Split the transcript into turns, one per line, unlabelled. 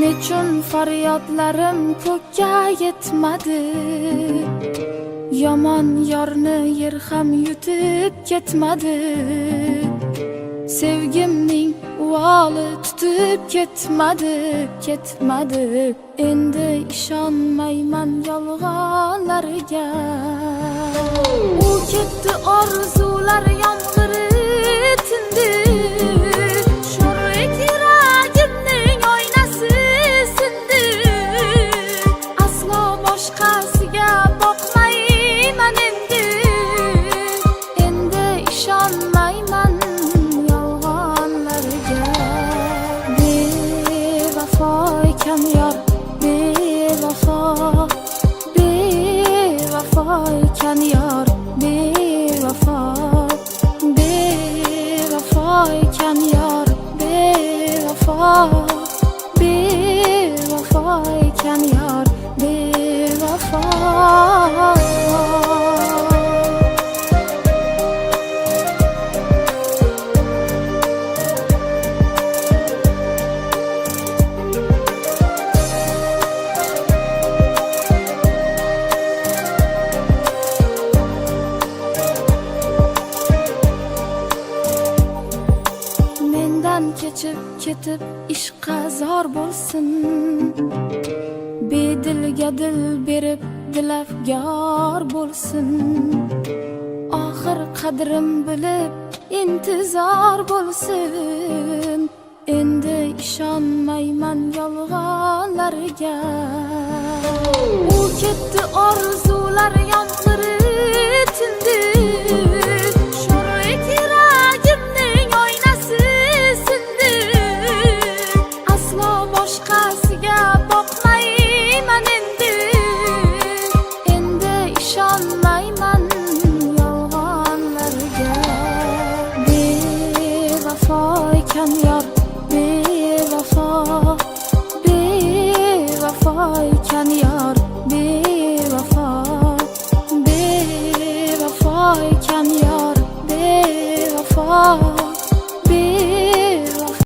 Nechun faryodlarim ko'kka yetmadi, yomon yorni yer ham yutib ketmadi. Sevgimning uvoli tutib ketmadi. Endi ishonmayman yolg'onlarga. U ketdi, orzular yomg'iri tindi. Sho'rlik yuragimning oynasi sindi. Aslo boshqasiga boqmayman endi. Endi ishonmayman yolg'onlarga. Bevafo ekan yor, bevafo ekan yor, bevafo ekan yor, bevafo ekan yor, bevafo. Kechib ketib ishqa zor bo'lsin, bedilga dil berib dilafgor bo'lsin. Oxir qadrim bilib intizor bo'lsin. Endi ishonmayman yolg'onlarga. U ketdi, orzular yomg'iri tindi. Sho'rlik yuragimning oynasi sindi. Aslo boshqasiga boqmayman endi. Endi ishonmayman yolg'onlarga. Bevafo ekan yor, bevafo ekan yor,